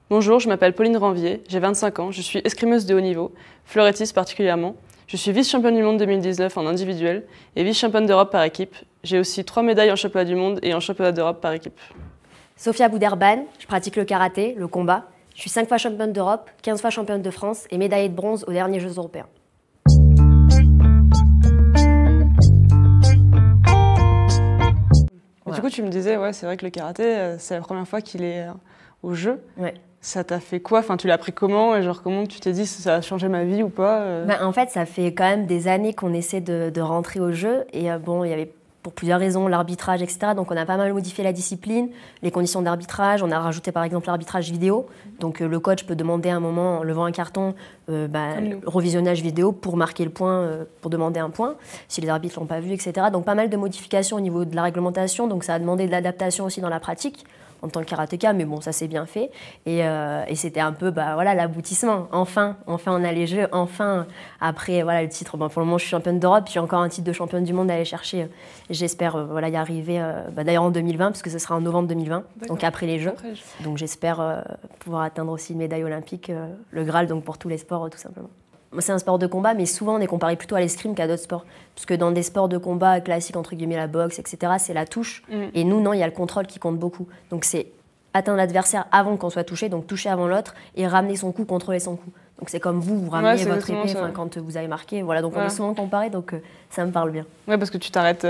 Bonjour, je m'appelle Pauline Ranvier, j'ai 25 ans, je suis escrimeuse de haut niveau, fleurettiste particulièrement. Je suis vice-championne du monde 2019 en individuel et vice-championne d'Europe par équipe. J'ai aussi 3 médailles en championnat du monde et en championnat d'Europe par équipe. Sophia Bouderban, je pratique le karaté, le combat. Je suis 5 fois championne d'Europe, 15 fois championne de France et médaillée de bronze aux derniers Jeux européens. Du coup, tu me disais, ouais, c'est vrai que le karaté, c'est la première fois qu'il est au jeu. Ouais. Ça t'a fait quoi? Enfin, tu l'as appris comment? Et genre, comment tu t'es dit ça a changé ma vie ou pas? En fait, ça fait quand même des années qu'on essaie de rentrer au jeu. Et bon, il y avait pour plusieurs raisons l'arbitrage, etc. Donc on a pas mal modifié la discipline, les conditions d'arbitrage. On a rajouté par exemple l'arbitrage vidéo. Donc le coach peut demander à un moment, en levant un carton, revisionnage vidéo pour marquer le point, pour demander un point, si les arbitres l'ont pas vu, etc. Donc pas mal de modifications au niveau de la réglementation. Donc ça a demandé de l'adaptation aussi dans la pratique en tant que karatéka, mais bon, ça s'est bien fait. Et c'était un peu voilà, l'aboutissement. Enfin, on a les Jeux. Enfin, après voilà, le titre, pour le moment, je suis championne d'Europe. Puis j'ai encore un titre de championne du monde à aller chercher. J'espère y arriver, d'ailleurs en 2020, parce que ce sera en novembre 2020, donc après les Jeux. Donc j'espère pouvoir atteindre aussi une médaille olympique, le Graal, donc pour tous les sports, tout simplement. C'est un sport de combat, mais souvent on est comparé plutôt à l'escrime qu'à d'autres sports. Parce que dans des sports de combat classiques, entre guillemets la boxe, etc., c'est la touche. Et nous, non, il y a le contrôle qui compte beaucoup. Donc c'est atteindre l'adversaire avant qu'on soit touché, donc toucher avant l'autre, et ramener son coup, contrôler son coup. Donc c'est comme vous ramenez votre épée quand vous avez marqué. Voilà, donc on est souvent comparé, donc ça me parle bien. Ouais, parce que tu t'arrêtes,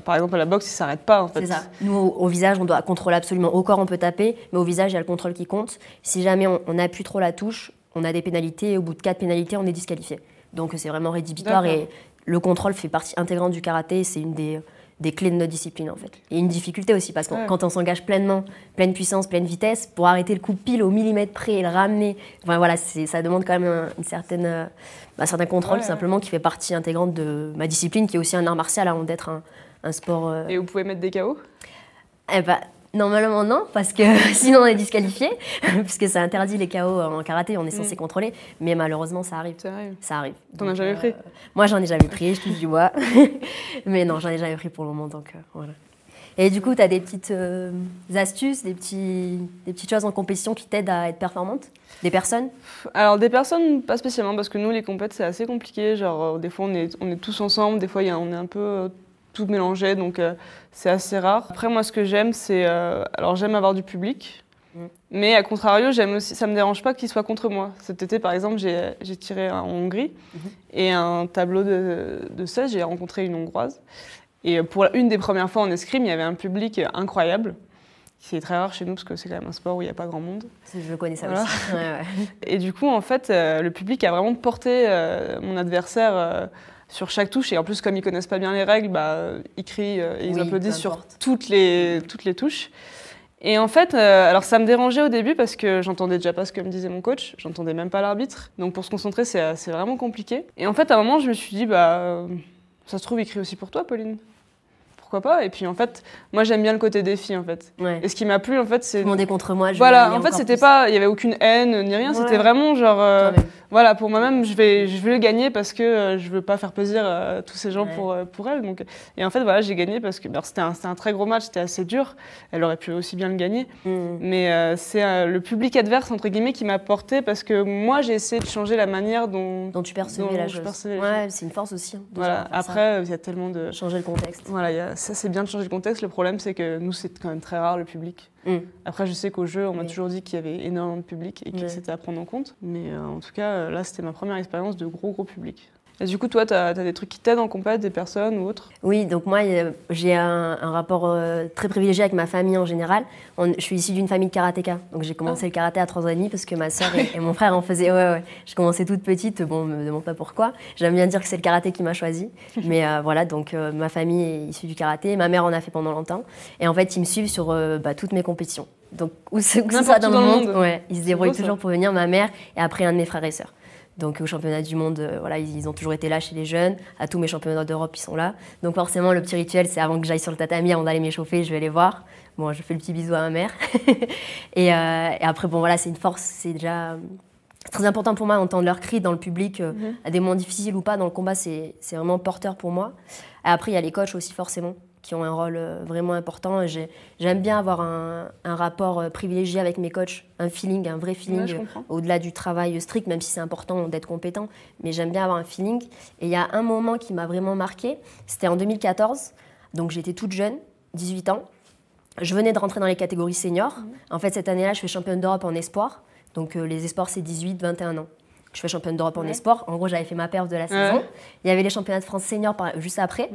par exemple à la boxe, il ne s'arrête pas en fait. C'est ça. Nous, au visage, on doit contrôler absolument. Au corps, on peut taper, mais au visage, il y a le contrôle qui compte. Si jamais on appuie trop la touche, on a des pénalités, et au bout de 4 pénalités, on est disqualifié. Donc c'est vraiment rédhibitoire et le contrôle fait partie intégrante du karaté, c'est une des clés de notre discipline en fait. Et une difficulté aussi, parce que quand on s'engage pleinement, pleine puissance, pleine vitesse, pour arrêter le coup pile au millimètre près et le ramener, voilà, ça demande quand même un certain contrôle simplement qui fait partie intégrante de ma discipline, qui est aussi un art martial avant d'être un sport... Et vous pouvez mettre des KO? Normalement non, parce que sinon on est disqualifié, puisque ça interdit les KO en karaté, on est censé contrôler, mais malheureusement ça arrive. Ça arrive. T'en as jamais pris? Moi j'en ai jamais pris, je touche du bois, mais non, j'en ai jamais pris pour le moment, donc voilà. Et du coup, tu as des petites astuces, des petites choses en compétition qui t'aident à être performante? Des personnes? Alors des personnes, pas spécialement, parce que nous les compètes c'est assez compliqué, genre des fois on est tous ensemble, des fois on est un peu... tout mélangé, donc c'est assez rare. Après, moi, ce que j'aime, c'est... alors, j'aime avoir du public, mais à contrario, j'aime aussi... Ça me dérange pas qu'il soit contre moi. Cet été, par exemple, j'ai tiré en Hongrie, et un tableau de 16, j'ai rencontré une Hongroise. Et pour une des premières fois en escrime, il y avait un public incroyable, qui est très rare chez nous, parce que c'est quand même un sport où il n'y a pas grand monde. Je connais ça aussi. Et du coup, en fait, le public a vraiment porté mon adversaire... sur chaque touche, et en plus comme ils connaissent pas bien les règles, ils crient et ils applaudissent sur toutes les touches. Et en fait, alors ça me dérangeait au début parce que j'entendais déjà pas ce que me disait mon coach, j'entendais même pas l'arbitre, donc pour se concentrer c'est vraiment compliqué. Et en fait à un moment je me suis dit ça se trouve il crie aussi pour toi Pauline. Pourquoi pas? Et puis en fait, moi j'aime bien le côté défi en fait. Et ce qui m'a plu en fait, c'est... Demander contre moi, voilà, en fait c'était pas, il y avait aucune haine ni rien, c'était vraiment genre, voilà, pour moi-même, je vais le gagner parce que je veux pas faire plaisir à tous ces gens pour elle. Donc, et en fait voilà, j'ai gagné parce que c'était un très gros match, c'était assez dur. Elle aurait pu aussi bien le gagner, mais c'est le public adverse entre guillemets qui m'a porté parce que moi j'ai essayé de changer la manière dont tu percevais la chose. C'est une force aussi. Voilà. Après, il y a tellement de changer le contexte. Voilà, ça c'est bien de changer le contexte. Le problème c'est que nous c'est quand même très rare le public. Après je sais qu'au jeu on m'a toujours dit qu'il y avait énormément de public et que c'était à prendre en compte. Mais en tout cas là c'était ma première expérience de gros public. Et du coup, toi, tu as des trucs qui t'aident en compète, des personnes ou autres? Oui, donc moi, j'ai un rapport très privilégié avec ma famille en général. Je suis issue d'une famille de karatéka. Donc j'ai commencé le karaté à 3 ans et demi parce que ma sœur et mon frère en faisaient. J'ai commencé toute petite, bon, me demande pas pourquoi. J'aime bien dire que c'est le karaté qui m'a choisie. Mais voilà, donc ma famille est issue du karaté. Ma mère en a fait pendant longtemps. Et en fait, ils me suivent sur toutes mes compétitions. Donc où ce soit dans le monde, ils se débrouillent toujours pour venir, ma mère et après un de mes frères et sœurs. Donc au championnat du monde, voilà, ils ont toujours été là chez les jeunes. À tous mes championnats d'Europe, ils sont là. Donc forcément, le petit rituel, c'est avant que j'aille sur le tatami, avant d'aller m'échauffer, je vais les voir. Bon, je fais le petit bisou à ma mère. et après, bon voilà, c'est une force. C'est déjà très important pour moi d'entendre leurs cris dans le public, à des moments difficiles ou pas. Dans le combat, c'est vraiment porteur pour moi. Et après, il y a les coachs aussi, forcément. qui ont un rôle vraiment important. J'aime bien avoir un rapport privilégié avec mes coachs, un feeling, un vrai feeling, au-delà du travail strict, même si c'est important d'être compétent, mais j'aime bien avoir un feeling. Et il y a un moment qui m'a vraiment marqué, c'était en 2014, donc j'étais toute jeune, 18 ans. Je venais de rentrer dans les catégories seniors. En fait, cette année-là, je fais championne d'Europe en espoir. Donc les espoirs, c'est 18-21 ans. Je fais championne d'Europe en espoir. En gros, j'avais fait ma perf de la saison. Il y avait les championnats de France seniors juste après.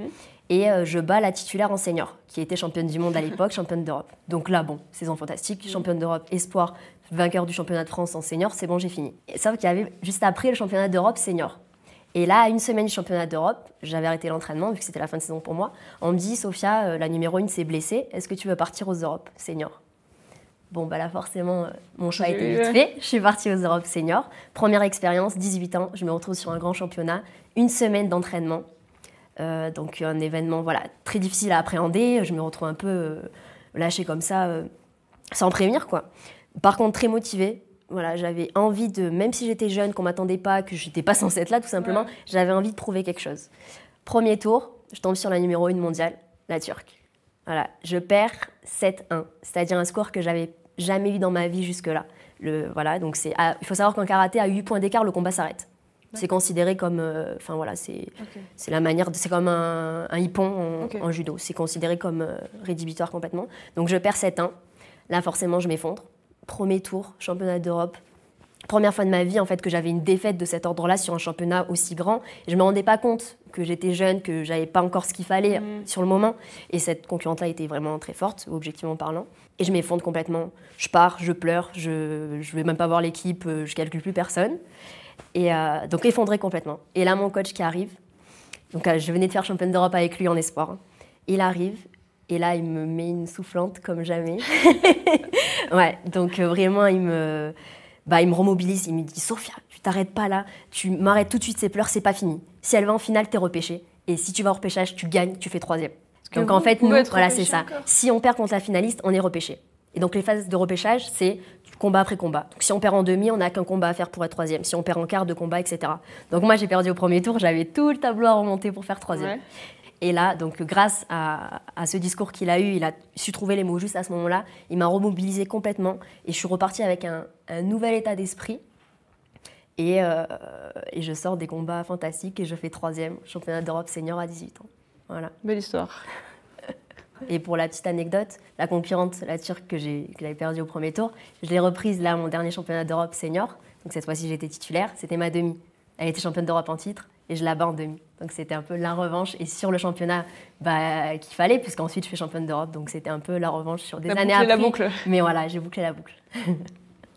Et je bats la titulaire en senior, qui était championne du monde à l'époque, championne d'Europe. Donc là, bon, saison fantastique, championne d'Europe, espoir, vainqueur du championnat de France en senior, c'est bon, j'ai fini. Sauf qu'il y avait juste après le championnat d'Europe senior. Et là, à une semaine du championnat d'Europe, j'avais arrêté l'entraînement, vu que c'était la fin de saison pour moi. On me dit, Sophia, la numéro 1 s'est blessée, est-ce que tu veux partir aux Europes senior? Bon, bah là, forcément, mon choix a été vite fait. Je suis partie aux Europes senior. Première expérience, 18 ans, je me retrouve sur un grand championnat, une semaine d'entraînement. Donc un événement très difficile à appréhender, je me retrouve un peu lâchée comme ça, sans prévenir quoi. Par contre très motivée, j'avais envie de, même si j'étais jeune, qu'on m'attendait pas, que j'étais pas censée être là tout simplement, j'avais envie de prouver quelque chose. Premier tour, je tombe sur la numéro 1 mondiale, la Turque. Voilà, je perds 7-1, c'est-à-dire un score que j'avais jamais vu dans ma vie jusque-là. Donc il faut savoir qu'en karaté, à 8 points d'écart, le combat s'arrête. C'est considéré comme, c'est la manière, c'est comme un hippon en judo. C'est considéré comme rédhibitoire complètement. Donc je perds 7-1. Là forcément je m'effondre. Premier tour, championnat d'Europe. Première fois de ma vie en fait que j'avais une défaite de cet ordre-là sur un championnat aussi grand. Et je me rendais pas compte que j'étais jeune, que j'avais pas encore ce qu'il fallait sur le moment. Et cette concurrente-là était vraiment très forte, objectivement parlant. Et je m'effondre complètement. Je pars, je pleure, je vais même pas voir l'équipe, je calcule plus personne. Et donc effondré complètement. Et là, mon coach qui arrive, donc je venais de faire championne d'Europe avec lui en espoir. Il arrive, et là, il me met une soufflante comme jamais. Donc vraiment, il me remobilise, il me dit « Sophia, tu t'arrêtes pas là, tu m'arrêtes tout de suite ces pleurs, c'est pas fini. Si elle va en finale, t'es repêchée. Et si tu vas au repêchage, tu gagnes, tu fais 3e. » Donc en fait, nous, c'est ça. Si on perd contre la finaliste, on est repêché. Et donc les phases de repêchage, c'est combat après combat. Donc si on perd en demi, on n'a qu'un combat à faire pour être 3e. Si on perd en quart, 2 combats, etc. Donc moi, j'ai perdu au premier tour, j'avais tout le tableau à remonter pour faire 3e. Et là, donc grâce à ce discours qu'il a eu, il a su trouver les mots juste à ce moment-là, il m'a remobilisée complètement et je suis repartie avec un nouvel état d'esprit. Et je sors des combats fantastiques et je fais 3e, championnat d'Europe senior à 18 ans. Voilà. Belle histoire. Et pour la petite anecdote, la concurrente, la Turque que j'avais perdue au premier tour, je l'ai reprise là, mon dernier championnat d'Europe senior. Donc cette fois-ci, j'étais titulaire. C'était ma demi. Elle était championne d'Europe en titre et je la bats en demi. Donc c'était un peu la revanche. Et sur le championnat qu'il fallait, puisqu'ensuite je fais championne d'Europe. Donc c'était un peu la revanche sur des années après. La boucle. Mais voilà, j'ai bouclé la boucle.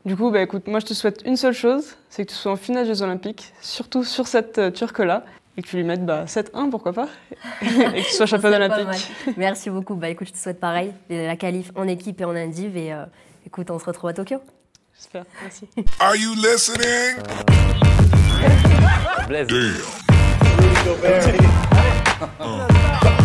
Du coup, écoute, moi je te souhaite une seule chose, c'est que tu sois en finale des Jeux Olympiques, surtout sur cette Turque-là. Et que tu lui mettes 7-1, pourquoi pas, et que tu sois championne olympique. Merci beaucoup. Écoute, je te souhaite pareil, la qualif en équipe et en indiv. Et écoute, on se retrouve à Tokyo. J'espère, merci. Are you listening? Damn.